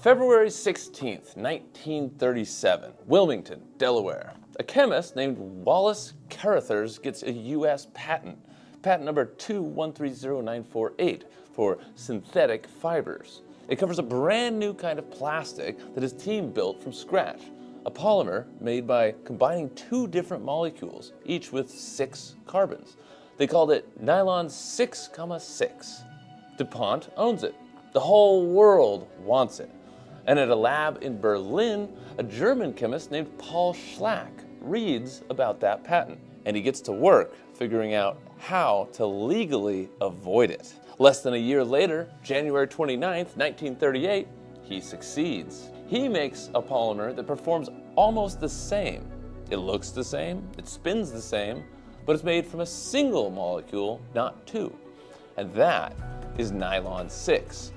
February 16th, 1937, Wilmington, Delaware. A chemist named Wallace Carothers gets a U.S. patent number 2130948, for synthetic fibers. It covers a brand new kind of plastic that his team built from scratch, a polymer made by combining two different molecules, each with 6 carbons. They called it Nylon 6,6. DuPont owns it. The whole world wants it. And at a lab in Berlin, a German chemist named Paul Schlack reads about that patent. And he gets to work figuring out how to legally avoid it. Less than a year later, January 29th, 1938, he succeeds. He makes a polymer that performs almost the same. It looks the same, it spins the same, but it's made from a single molecule, not 2. And that is Nylon 6.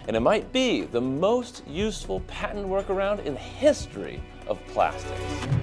And it might be the most useful patent workaround in the history of plastics.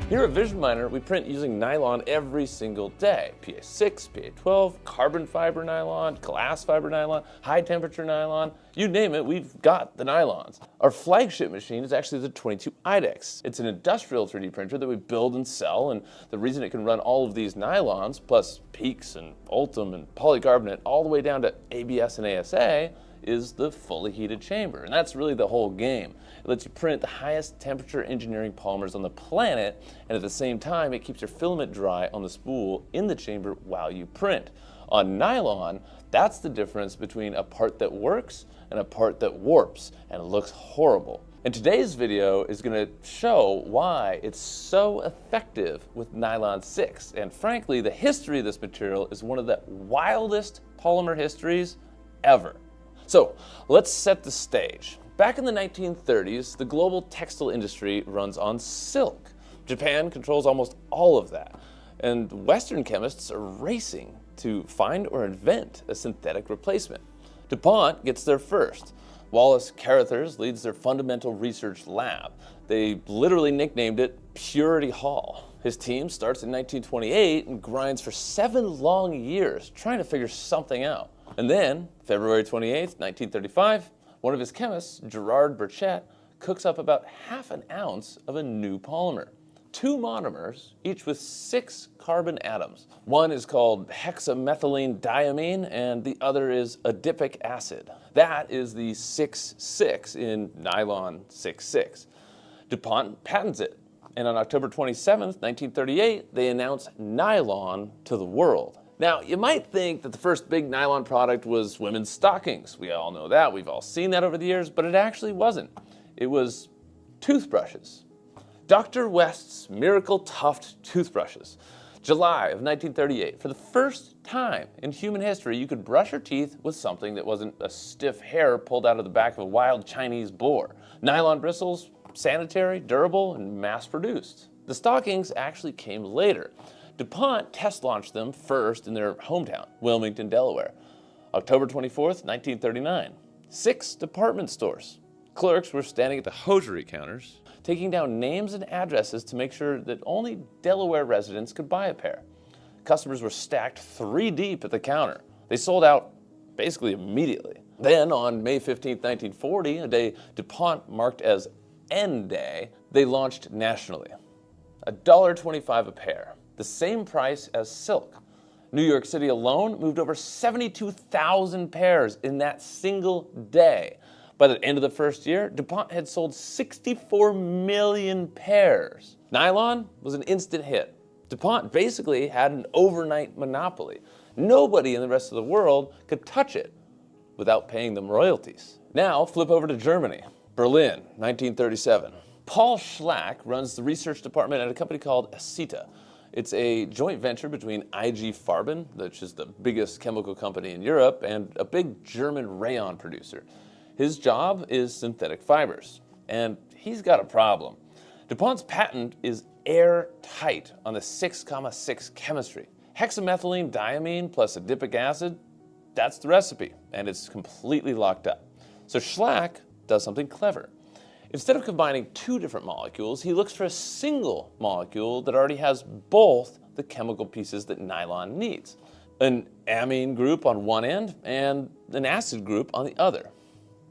Here at Vision Miner, we print using nylon every single day. PA6, PA12, carbon fiber nylon, glass fiber nylon, high temperature nylon, you name it, we've got the nylons. Our flagship machine is actually the 22 IDEX. It's an industrial 3D printer that we build and sell, and the reason it can run all of these nylons, plus PEEKs and Ultem and polycarbonate, all the way down to ABS and ASA, is the fully heated chamber. And that's really the whole game. It lets you print the highest temperature engineering polymers on the planet, and at the same time, it keeps your filament dry on the spool in the chamber while you print. On nylon, that's the difference between a part that works and a part that warps and looks horrible. And today's video is going to show why it's so effective with Nylon 6. And frankly, the history of this material is one of the wildest polymer histories ever. So let's set the stage. Back in the 1930s, the global textile industry runs on silk. Japan controls almost all of that. And Western chemists are racing to find or invent a synthetic replacement. DuPont gets there first. Wallace Carothers leads their fundamental research lab. They literally nicknamed it Purity Hall. His team starts in 1928 and grinds for 7 long years trying to figure something out. And then, February 28th, 1935, one of his chemists, Gerard Burchett, cooks up about ½ an ounce of a new polymer. 2 monomers, each with 6 carbon atoms. One is called hexamethylene diamine, and the other is adipic acid. That is the 6,6 in Nylon 6,6. DuPont patents it, and on October 27th, 1938, they announce nylon to the world. Now, you might think that the first big nylon product was women's stockings. We all know that, we've all seen that over the years, but it actually wasn't. It was toothbrushes. Dr. West's Miracle Tuft toothbrushes. July of 1938, for the first time in human history, you could brush your teeth with something that wasn't a stiff hair pulled out of the back of a wild Chinese boar. Nylon bristles, sanitary, durable, and mass-produced. The stockings actually came later. DuPont test launched them first in their hometown, Wilmington, Delaware. October 24th, 1939. 6 department stores. Clerks were standing at the hosiery counters, taking down names and addresses to make sure that only Delaware residents could buy a pair. Customers were stacked 3 deep at the counter. They sold out basically immediately. Then on May 15th, 1940, a day DuPont marked as N Day, they launched nationally. $1.25 a pair, the same price as silk. New York City alone moved over 72,000 pairs in that single day. By the end of the first year, DuPont had sold 64 million pairs. Nylon was an instant hit. DuPont basically had an overnight monopoly. Nobody in the rest of the world could touch it without paying them royalties. Now flip over to Germany. Berlin, 1937. Paul Schlack runs the research department at a company called Aceta. It's a joint venture between IG Farben, which is the biggest chemical company in Europe, and a big German rayon producer. His job is synthetic fibers, and he's got a problem. DuPont's patent is airtight on the 6,6 chemistry. Hexamethylene diamine plus adipic acid, that's the recipe, and it's completely locked up. So Schlack does something clever. Instead of combining 2 different molecules, he looks for a single molecule that already has both the chemical pieces that nylon needs. An amine group on one end and an acid group on the other.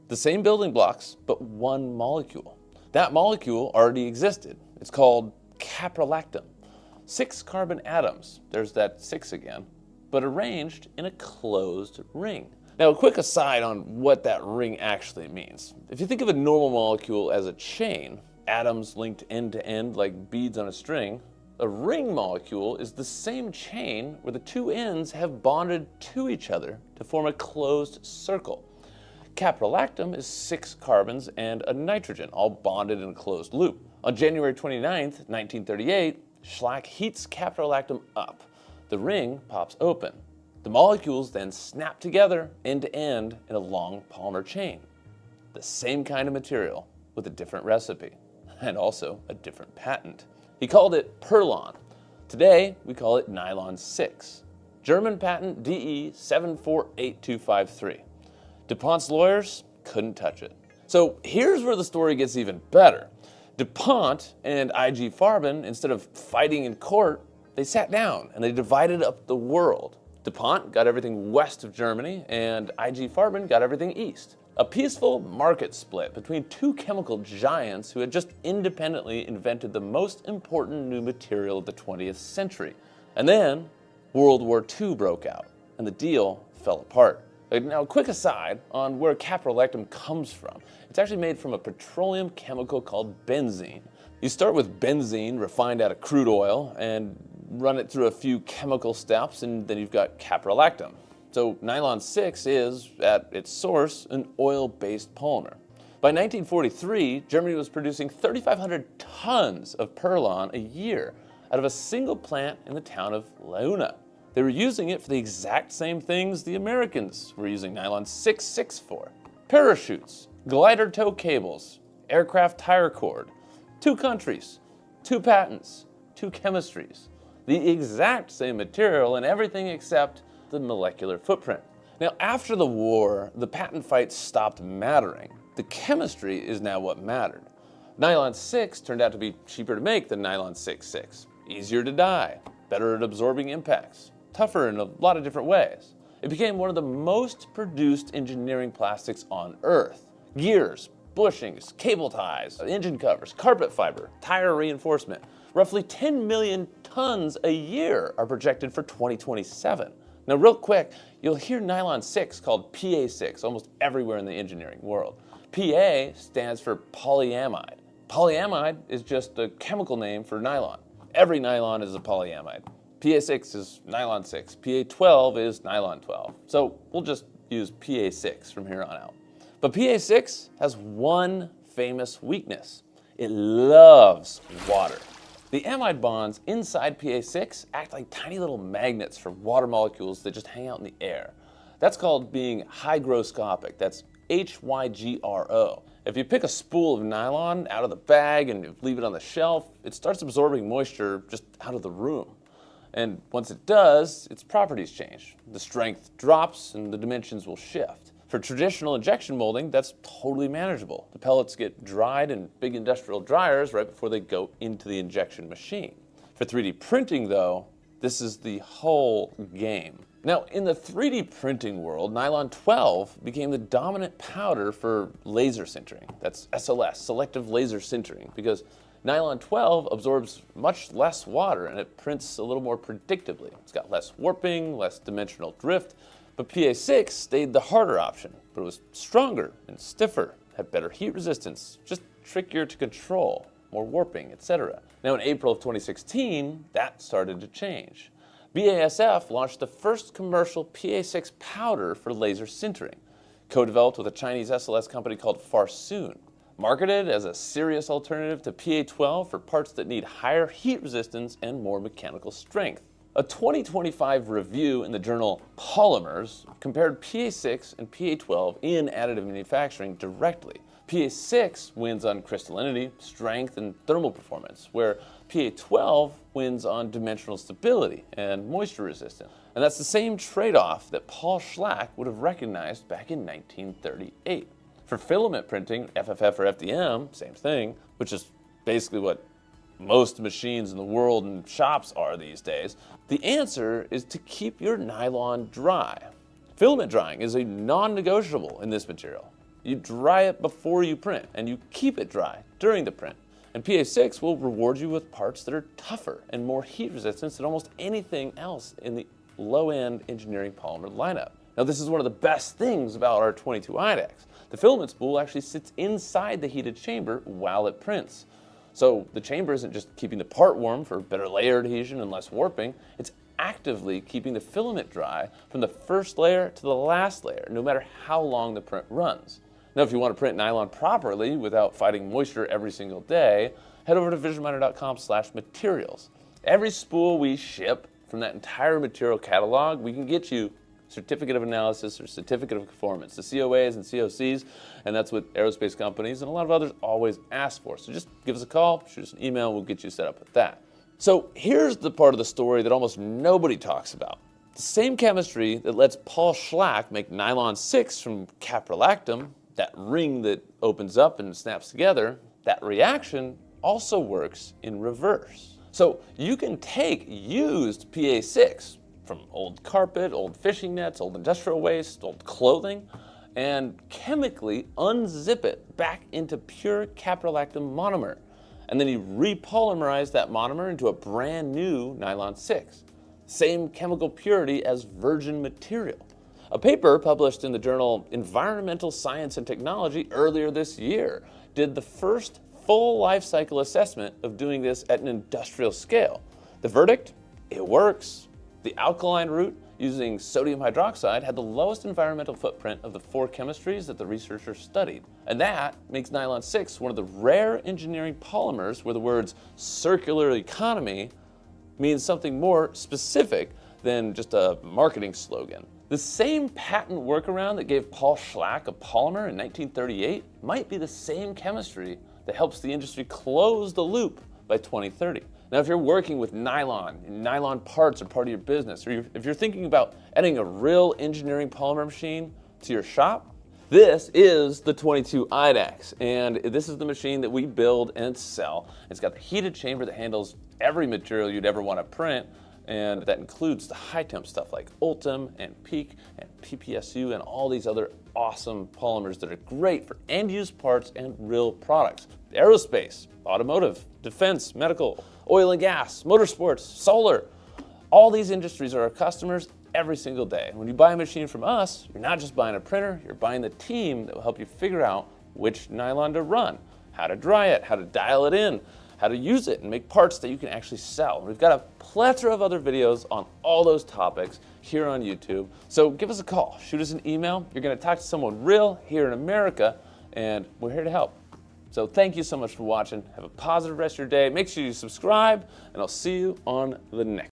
The same building blocks, but one molecule. That molecule already existed. It's called caprolactam. 6 carbon atoms, there's that 6 again, but arranged in a closed ring. Now, a quick aside on what that ring actually means. If you think of a normal molecule as a chain, atoms linked end to end like beads on a string, a ring molecule is the same chain where the two ends have bonded to each other to form a closed circle. Caprolactam is 6 carbons and a nitrogen, all bonded in a closed loop. On January 29th, 1938, Schlack heats caprolactam up. The ring pops open. The molecules then snap together end to end in a long polymer chain. The same kind of material with a different recipe and also a different patent. He called it Perlon. Today, we call it Nylon 6. German patent DE 748253. DuPont's lawyers couldn't touch it. So here's where the story gets even better. DuPont and IG Farben, instead of fighting in court, they sat down and they divided up the world. DuPont got everything west of Germany and IG Farben got everything east. A peaceful market split between two chemical giants who had just independently invented the most important new material of the 20th century. And then World War II broke out and the deal fell apart. Now, a quick aside on where caprolactam comes from. It's actually made from a petroleum chemical called benzene. You start with benzene refined out of crude oil and run it through a few chemical steps, and then you've got caprolactam. So nylon 6 is, at its source, an oil-based polymer. By 1943, Germany was producing 3,500 tons of Perlon a year out of a single plant in the town of Leuna. They were using it for the exact same things the Americans were using nylon 6 for. Parachutes, glider tow cables, aircraft tire cord. 2 countries, 2 patents, 2 chemistries. The exact same material and everything except the molecular footprint. Now, after the war, the patent fight stopped mattering. The chemistry is now what mattered. Nylon 6 turned out to be cheaper to make than nylon 6, easier to dye, better at absorbing impacts, tougher in a lot of different ways. It became one of the most produced engineering plastics on Earth. Gears, bushings, cable ties, engine covers, carpet fiber, tire reinforcement. Roughly 10 million tons a year are projected for 2027. Now, real quick, you'll hear nylon 6 called PA6 almost everywhere in the engineering world. PA stands for polyamide. Polyamide is just a chemical name for nylon. Every nylon is a polyamide. PA6 is nylon 6. PA12 is nylon 12. So we'll just use PA6 from here on out. But PA6 has one famous weakness. It loves water. The amide bonds inside PA6 act like tiny little magnets for water molecules that just hang out in the air. That's called being hygroscopic. That's HYGRO. If you pick a spool of nylon out of the bag and you leave it on the shelf, it starts absorbing moisture just out of the room. And once it does, its properties change. The strength drops and the dimensions will shift. For traditional injection molding, that's totally manageable. The pellets get dried in big industrial dryers right before they go into the injection machine. For 3D printing, though, this is the whole game. Now, in the 3D printing world, nylon 12 became the dominant powder for laser sintering. That's SLS, selective laser sintering, because nylon 12 absorbs much less water and it prints a little more predictably. It's got less warping, less dimensional drift. But PA6 stayed the harder option, but it was stronger and stiffer, had better heat resistance, just trickier to control, more warping, etc. Now in April of 2016, that started to change. BASF launched the first commercial PA6 powder for laser sintering, co-developed with a Chinese SLS company called Farsoon. Marketed as a serious alternative to PA12 for parts that need higher heat resistance and more mechanical strength. A 2025 review in the journal Polymers compared PA6 and PA12 in additive manufacturing directly. PA6 wins on crystallinity, strength, and thermal performance, where PA12 wins on dimensional stability and moisture resistance. And that's the same trade-off that Paul Schlack would have recognized back in 1938. For filament printing, FFF or FDM, same thing, which is basically what most machines in the world and shops are these days. The answer is to keep your nylon dry. Filament drying is a non-negotiable in this material. You dry it before you print, and you keep it dry during the print. And PA6 will reward you with parts that are tougher and more heat resistant than almost anything else in the low-end engineering polymer lineup. Now, this is one of the best things about our 22 IDEX. The filament spool actually sits inside the heated chamber while it prints. So the chamber isn't just keeping the part warm for better layer adhesion and less warping, it's actively keeping the filament dry from the first layer to the last layer, no matter how long the print runs. Now, if you want to print nylon properly without fighting moisture every single day, head over to visionminer.com/materials. Every spool we ship from that entire material catalog, we can get you certificate of analysis or certificate of conformance, the COAs and COCs, and that's what aerospace companies and a lot of others always ask for. So just give us a call, shoot us an email, we'll get you set up with that. So here's the part of the story that almost nobody talks about. The same chemistry that lets Paul Schlack make nylon 6 from caprolactam, that ring that opens up and snaps together, that reaction also works in reverse. So you can take used PA6 from old carpet, old fishing nets, old industrial waste, old clothing, and chemically unzip it back into pure caprolactam monomer. And then you repolymerize that monomer into a brand new nylon 6. Same chemical purity as virgin material. A paper published in the journal Environmental Science and Technology earlier this year did the first full life cycle assessment of doing this at an industrial scale. The verdict? It works. The alkaline route using sodium hydroxide had the lowest environmental footprint of the 4 chemistries that the researchers studied. And that makes nylon 6 one of the rare engineering polymers where the words circular economy means something more specific than just a marketing slogan. The same patent workaround that gave Paul Schlack a polymer in 1938 might be the same chemistry that helps the industry close the loop by 2030. Now, if you're working with nylon, and nylon parts are part of your business, or if you're thinking about adding a real engineering polymer machine to your shop, this is the 22 IDEX, and this is the machine that we build and sell. It's got the heated chamber that handles every material you'd ever want to print, and that includes the high temp stuff like Ultem and PEEK and PPSU and all these other awesome polymers that are great for end-use parts and real products. Aerospace, automotive, defense, medical, oil and gas, motorsports, solar. All these industries are our customers every single day. When you buy a machine from us, you're not just buying a printer, you're buying the team that will help you figure out which nylon to run, how to dry it, how to dial it in, how to use it and make parts that you can actually sell. We've got a plethora of other videos on all those topics here on YouTube. So give us a call, shoot us an email. You're gonna talk to someone real here in America, and we're here to help. So thank you so much for watching. Have a positive rest of your day. Make sure you subscribe, and I'll see you on the next